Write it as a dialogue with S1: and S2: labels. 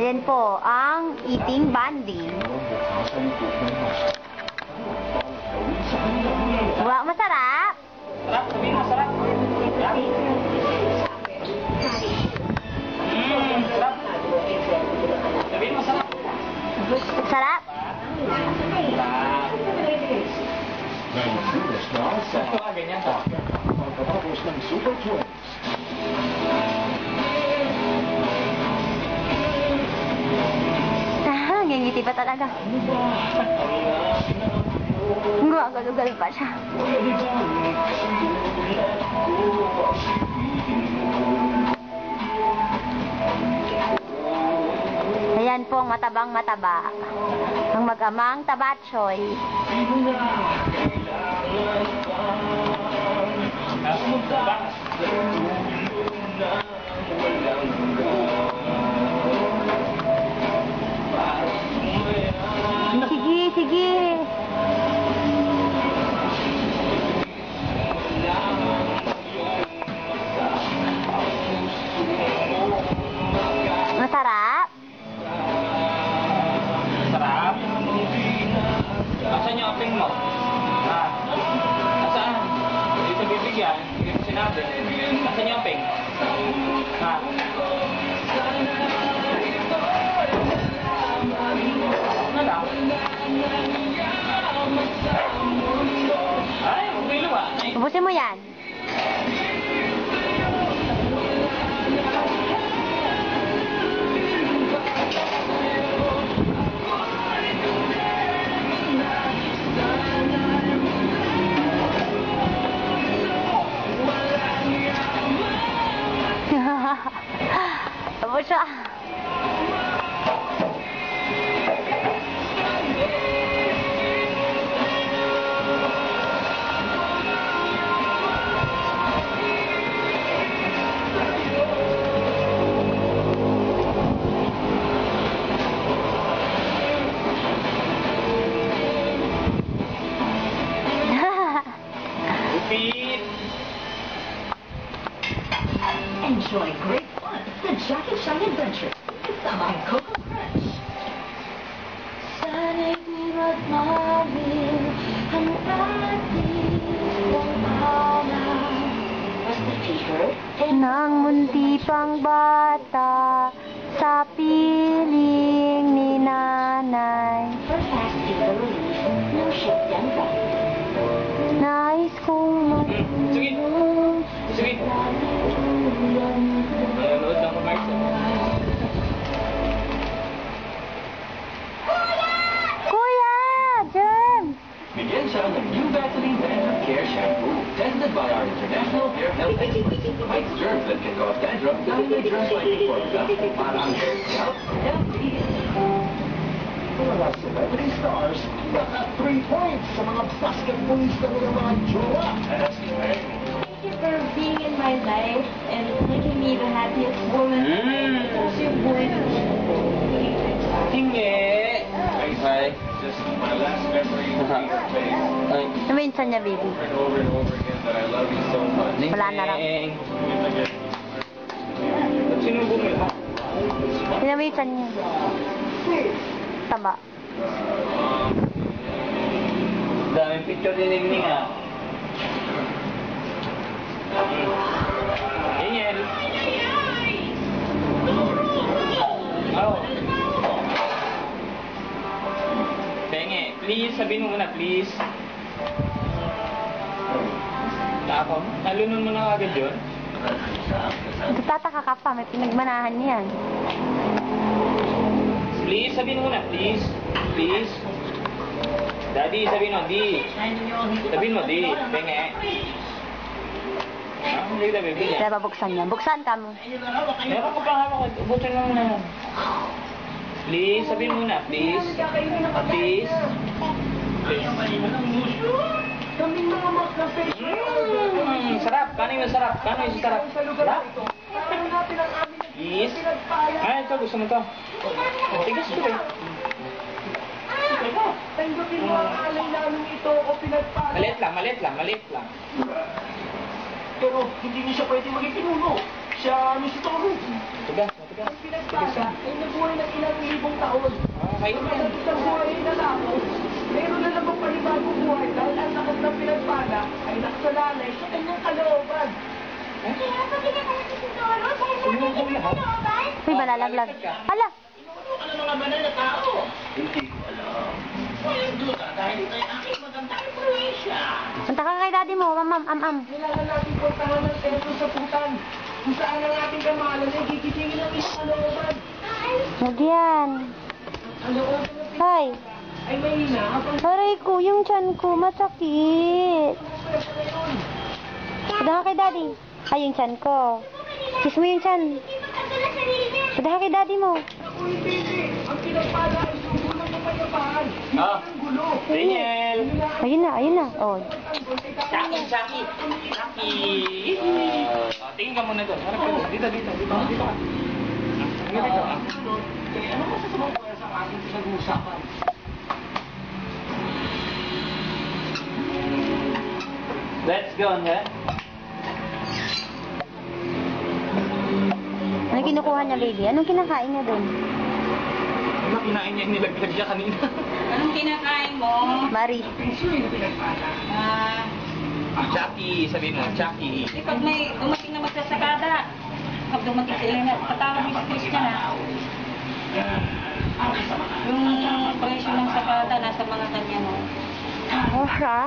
S1: Ayan po, ang eating banding. Wow, masarap!
S2: Sarap, sabihin mo, sarap. Sarap. Sabihin mo, sarap.
S1: Sarap!
S2: Ganyan ka.
S1: Ngingiti pa talaga. Gumagal-ugal pa siya. Ayan po ang matabang-mataba. Ang mag-amang tabatsoy. Sige, sige. Masarap?
S2: Sarap. Asan yung aping mo? Asan? Dito bibigyan. Hindi ko sinabi. Asan yung aping? Na lang. Ay, okay luwa.
S1: Ubusin mo yan. Ubus siya.
S3: Enjoy great fun. The Jack and Shine Adventure. It's the My Coco Crunch.
S4: Sana'y di magmahal ang ating pangalaw.
S3: Basta Peter.
S1: Nang munti pang bata sa piling ni nanay.
S3: First has to be the release. No ship done right.
S1: Nais kong
S2: Sige. Sige. Nanonood ng commercial.
S1: Kuya! Germ!
S5: Begin siya ng new Vaseline Dandruff Care Shampoo, tested by our international hair health experts. Fights germs that can cause dandruff dahil may germ-fighting formula para ang hair health healthy.
S6: Mga celebrity stars, naka 3 points sa mga basketballista ng mga jowa.
S2: That's right.
S4: Thank you for being in my life and making me the happiest woman. Kasi yung buhay ko.
S2: Hingi. Hi. Just my last memory of your face. Ay.
S1: Naminsan niya, baby.
S5: Over and over again that I love you so much.
S1: Wala na lang.
S2: Sinubong mo lahat.
S1: Naminsan niya. Taba.
S2: Daming picture ni Ningning ah. Ingel. Oh. Penge, please, sabihin mo muna, please. Ako, nalunon mo na agad yun.
S1: Tataka ka pa, may pinagmanahan niyan.
S2: Please, sabihin mo muna, please. Please. Daddy, sabihin mo, di. Sabihin mo, di. Penge. Hindi kita bibigyan.
S1: Kaya babuksan niya. Buksan ka mo.
S2: Meron ko pang hawak. Ubutin mo muna. Please, sabihin mo na, please. Please. Sarap. Kano yung sarap? Kano yung sarap? Sarap? Please. Ay, ito. Gusto mo to. Tigas ko eh.
S6: Tanggapin mo ang alay namin ito o pinagpala.
S2: Maliit lang, maliit lang, maliit lang.
S6: Pero hindi niya siya pwede maging pinuno. Siya si Toro.
S2: Tigas.
S6: Ang pinagpaga ay nabuhay ng ilang libong taon.
S2: Kayo
S6: Ang mga isang buhay ay natapos, meron na namang panibagong buhay dahil ang lakas ng pinagpaga ay nakasalalay sa kanyang kalooban.
S4: Kaya pa pinakalat si Doro dahil
S2: Sino
S4: wala
S2: ko
S4: niya
S2: lahat?
S4: pinakalat.
S1: Uy, malalaglag. Hala!
S6: Ano ang mga banal na tao? Hindi ko alam. Walang duda dahil ito ay aking magandang influensya.
S1: Punta ka kay daddy mo, am.
S6: Kailangan natin puntahan ng templo sa putan kung saan ang ating kamalan ay gigisingin ang isang kalooban.
S1: Huwag yan.
S6: Ang looban ng
S1: Hoy!
S6: ay mahina habang
S1: Aray ko, yung tiyan ko, masakit. Punta ka kay daddy. Ay, yung tiyan ko. Kiss mo yung tiyan. Punta ka kay daddy mo.
S6: ako'y baby. Ang pinagpala ay sugo ng kapayapaan. Hindi
S2: Ah.
S6: ng gulo.
S2: Daniel!
S1: Ayun na. Oh.
S2: Chucky! Tingin ka muna doon. Harap ka doon. Dito ka. Dito ka. Sige dito.
S6: Eh, ano masasabang ko sa ating pinag-uusapan?
S2: Let's go, ha?
S1: Ano kinukuha niya, baby? Anong kinakain niya doon?
S2: Ano kinain niya yung nilaglag niya kanina?
S4: Anong kinakain mo?
S1: Mari.
S6: Pinsuin na pinagpala.
S2: Chucky! Sabihin mo, Chucky!
S4: Pag may dumating na magsasakada, pag dumating sila na, patawag ni si Christian ha. Yung presyo ng sakada, nasa mga kanya mo.
S1: Oh, ha?